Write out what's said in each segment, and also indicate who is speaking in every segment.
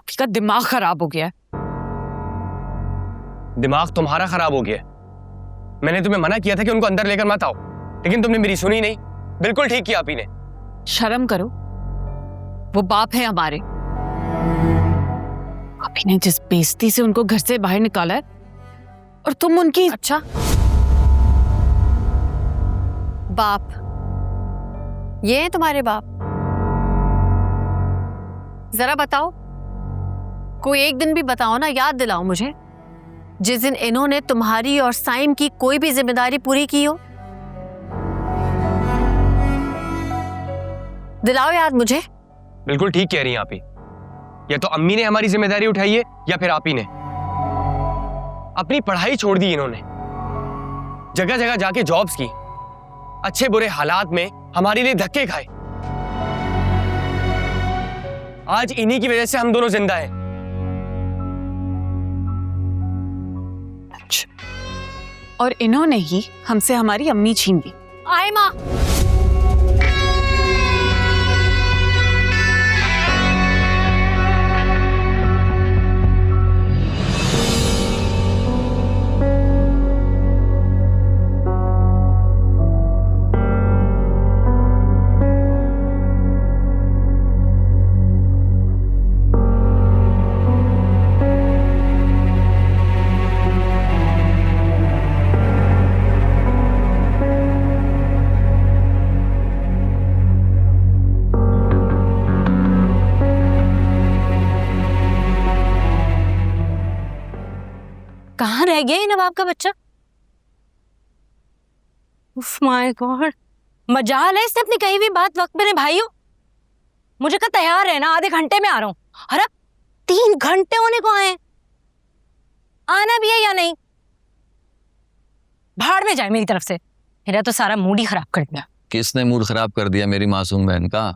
Speaker 1: आपकी का दिमाग खराब हो गया है।
Speaker 2: दिमाग तुम्हारा खराब हो गया है। मैंने तुम्हें मना किया था कि उनको अंदर लेकर मत आओ, लेकिन तुमने मेरी सुनी नहीं। बिल्कुल ठीक किया आपी ने।
Speaker 1: शर्म करो, वो बाप है हमारे। आपी ने जिस बेइज्जती से उनको घर से बाहर निकाला है और तुम उनकी।
Speaker 3: अच्छा, बाप ये है तुम्हारे बाप? जरा बताओ, कोई एक दिन भी बताओ ना, याद दिलाओ मुझे, जिस दिन इन्होंने तुम्हारी और साइम की कोई भी जिम्मेदारी पूरी की हो। दिलाओ याद मुझे।
Speaker 2: बिल्कुल ठीक कह रही हैं आपी। या तो अम्मी ने हमारी जिम्मेदारी उठाई है या फिर आपी ने। अपनी पढ़ाई छोड़ दी इन्होंने, जगह जगह जाके जॉब्स की, अच्छे बुरे हालात में हमारे लिए धक्के खाए। आज इन्हीं की वजह से हम दोनों जिंदा हैं।
Speaker 1: और इन्होंने ही हमसे हमारी अम्मी छीन ली।
Speaker 3: आए माँ, कहाँ रह गया ये नवाब का बच्चा? उफ माय गॉड, मजाल है इसने अपनी कही हुई बात वक्त में भाई हो। मुझे कहा तैयार है ना, आधे घंटे में आ रहा हूँ। अरे 3 घंटे होने को आए, आना भी है या नहीं? भाड़ में जाए मेरी तरफ से, मेरा तो सारा मूड ही खराब कर दिया।
Speaker 4: किसने मूड खराब कर दिया मेरी मासूम बहन का?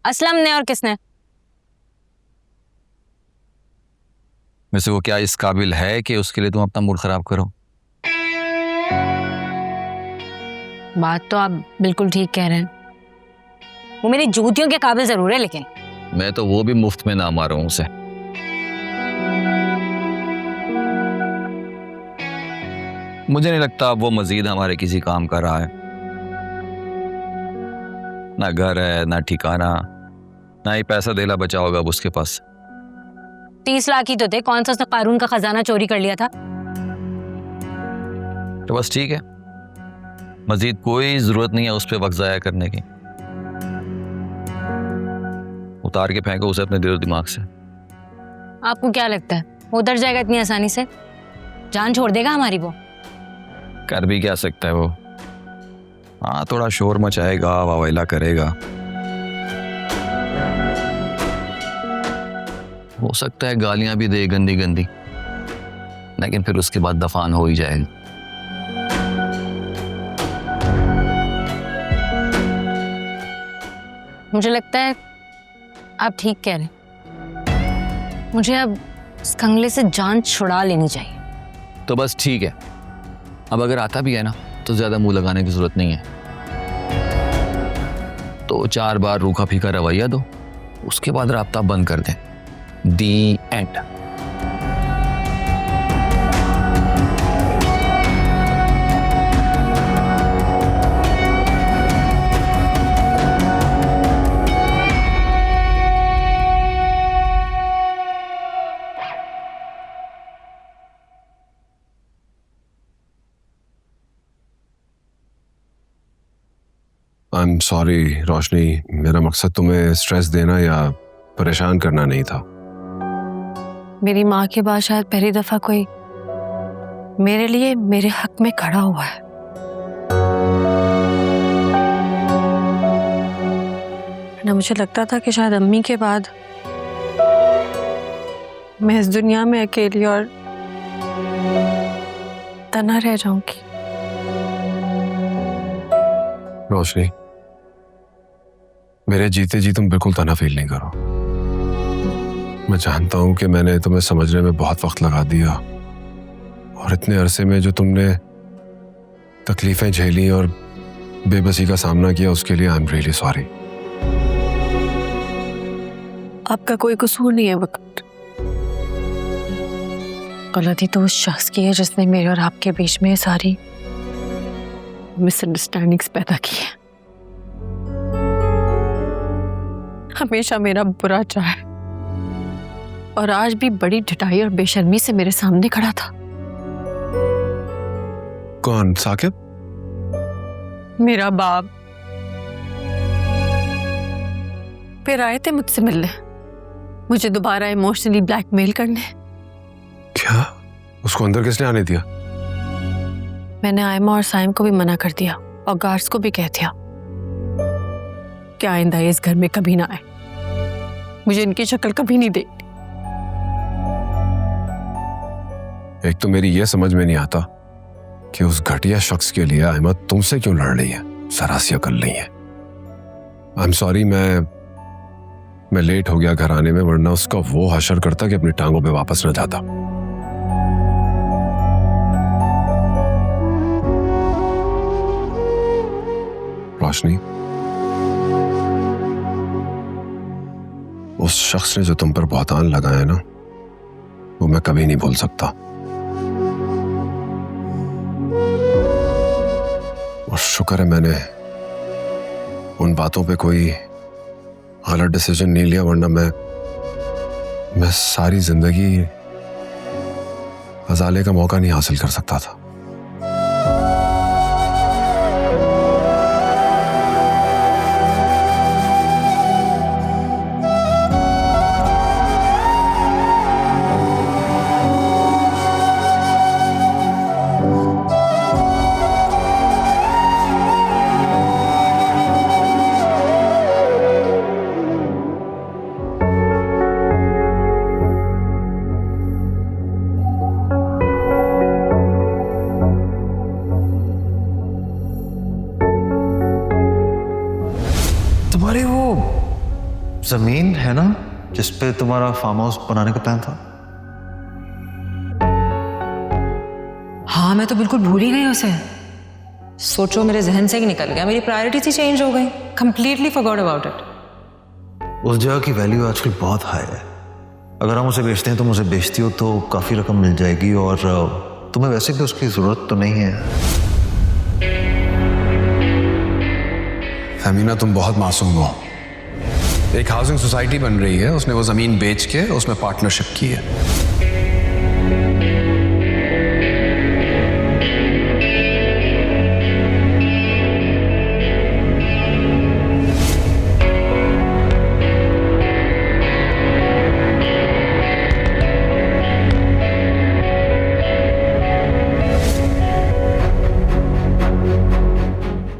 Speaker 3: असलम ने। और किसने?
Speaker 4: वैसे वो क्या इस काबिल है कि उसके लिए तुम अपना मूड खराब करो?
Speaker 3: बात तो आप बिल्कुल ठीक कह रहे हैं, वो मेरी जूतियों के काबिल जरूर है, लेकिन
Speaker 4: मैं तो वो भी मुफ्त में ना मारूं उसे। मुझे नहीं लगता वो मजीद हमारे किसी काम का रहा है। ना घर है, ना ठिकाना, ना ही पैसा देला बचा होगा अब उसके पास।
Speaker 3: 30 लाख ही तो थे, कौन सा उसने कारून का खजाना चोरी कर लिया था?
Speaker 4: तो बस ठीक है, मजीद कोई जरूरत नहीं है उस पर वक्त जाया करने की। उतार के फेंको उसे अपने दिल और दिमाग से।
Speaker 3: आपको क्या लगता है वो उतर जाएगा इतनी आसानी से? जान छोड़ देगा हमारी वो?
Speaker 4: कर भी क्या सकता है वो? हाँ, थोड़ा शोर मचाएगा, वावेला करेगा, हो सकता है गालियां भी दे गंदी गंदी, लेकिन फिर उसके बाद दफान हो ही जाएगा।
Speaker 3: मुझे लगता है आप ठीक कह रहे हैं, मुझे अब इस कंगले से जान छुड़ा लेनी चाहिए।
Speaker 4: तो बस ठीक है, अब अगर आता भी है ना तो ज्यादा मुंह लगाने की जरूरत नहीं है। तो 4 बार रूखा फीका रवैया दो, उसके बाद राब्ता बंद कर दें। दी एंड।
Speaker 5: आई एम सॉरी रोशनी, मेरा मकसद तुम्हें स्ट्रेस देना या परेशान करना नहीं था।
Speaker 3: मेरी माँ के बाद शायद पहली दफा कोई मेरे लिए मेरे हक में खड़ा हुआ है। ना मुझे लगता था कि शायद अम्मी के बाद मैं इस दुनिया में अकेली और तना रह जाऊंगी।
Speaker 5: रोशनी, मेरे जीते जी तुम बिल्कुल तना फील नहीं करो। मैं जानता हूं कि मैंने तुम्हें समझने में बहुत वक्त लगा दिया, और इतने अरसे में जो तुमने तकलीफें झेली और बेबसी का सामना किया, उसके लिए आई एम रियली सॉरी।
Speaker 1: आपका कोई कसूर नहीं है वक्त। गलती तो उस शख्स की है जिसने मेरे और आपके बीच में सारी मिसअंडरस्टैंडिंग्स पैदा की है। हमेशा मेरा बुरा चाहे और आज भी बड़ी ढिठाई और बेशर्मी से मेरे सामने खड़ा था।
Speaker 5: कौन? साकिब?
Speaker 1: मेरा बाप। फिर आए थे मुझसे मिलने, मुझे दोबारा इमोशनली ब्लैकमेल करने।
Speaker 5: क्या? उसको अंदर किसने आने दिया?
Speaker 1: मैंने आयमा और साइम को भी मना कर दिया और गार्ड्स को भी कह दिया कि आइंदा ये इस घर में कभी ना आए। मुझे इनकी शक्ल कभी नहीं देखनी।
Speaker 5: एक तो मेरी यह समझ में नहीं आता कि उस घटिया शख्स के लिए आयमा तुमसे क्यों लड़ रही है। जरा सी अकल नहीं है। आई एम सॉरी, मैं लेट हो गया घर आने में, वरना उसका वो हशर करता कि अपनी टांगों पे वापस न जाता। रोशनी, उस शख्स ने जो तुम पर बहतान लगाया ना, वो मैं कभी नहीं भूल सकता। और शुक्र है मैंने उन बातों पे कोई गलत डिसीजन नहीं लिया, वरना मैं सारी जिंदगी अजाले का मौका नहीं हासिल कर सकता था।
Speaker 6: तुम्हारी वो जमीन है ना जिसपे तुम्हारा फार्म हाउस बनाने का प्लान था?
Speaker 3: हाँ, मैं तो बिल्कुल भूल ही गई उसे। सोचो, मेरे जहन से ही निकल गया। मेरी प्रायोरिटीज ही चेंज हो गई। Completely forgot about it.
Speaker 6: उस जगह की वैल्यू आजकल बहुत हाई है। अगर हम उसे बेचते हैं, तुम उसे बेचती हो तो काफी रकम मिल जाएगी, और तुम्हें वैसे भी उसकी जरूरत तो नहीं है।
Speaker 5: फहमीना, तुम बहुत मासूम हो। एक हाउसिंग सोसाइटी बन रही है, उसने वो जमीन बेच के उसमें पार्टनरशिप की है।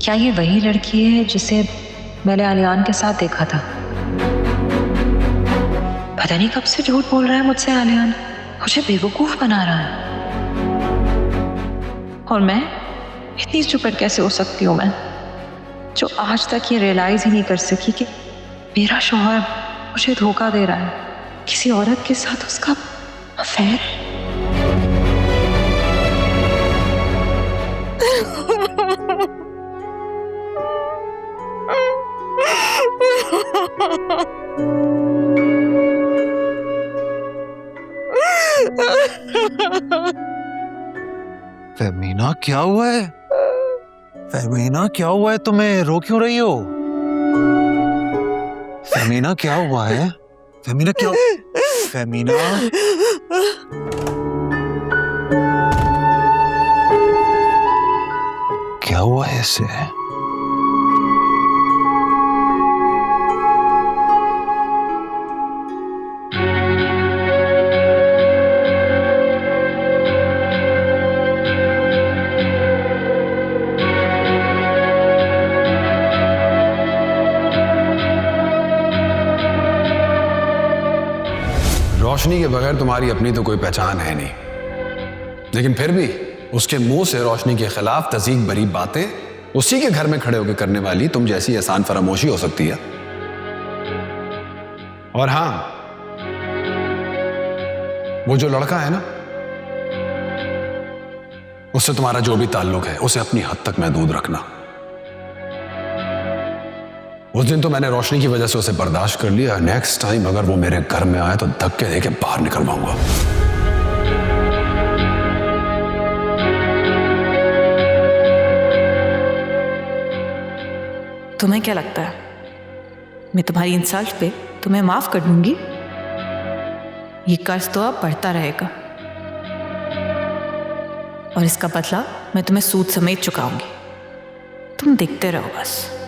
Speaker 7: क्या ये वही लड़की है जिसे मैंने आलियान के साथ देखा था? पता नहीं कब से झूठ बोल रहा है मुझसे आलियान, मुझे बेवकूफ बना रहा है। और मैं इतनी स्टूपिड कैसे हो सकती हूँ मैं, जो आज तक ये रियलाइज ही नहीं कर सकी कि मेरा शौहर मुझे धोखा दे रहा है, किसी औरत के साथ उसका अफेयर है।
Speaker 6: फहमीना, क्या हुआ है? फहमीना, क्या हुआ है? तुम्हें रो क्यों रही हो? फहमीना, क्या हुआ है? फहमीना, क्या? फहमीना, क्या हुआ है इसे?
Speaker 5: रोशनी के बगैर तुम्हारी अपनी तो कोई पहचान है नहीं, लेकिन फिर भी उसके मुंह से रोशनी के खिलाफ तज़ीक भरी बातें उसी के घर में खड़े होकर करने वाली तुम जैसी एहसान फरामोशी हो सकती है। और हां, वो जो लड़का है ना, उससे तुम्हारा जो भी ताल्लुक है उसे अपनी हद तक महदूद रखना। उस दिन तो मैंने रोशनी की वजह से उसे बर्दाश्त कर लिया। नेक्स्ट टाइम अगर वो मेरे घर में आए तो धक्के देके बाहर निकलवाऊंगा।
Speaker 8: तुम्हें क्या लगता है मैं तुम्हारी इंसल्ट पे तुम्हें माफ कर दूंगी? ये कर्ज तो अब बढ़ता रहेगा और इसका बदला मैं तुम्हें सूद समेत चुकाऊंगी। तुम देखते रहो बस।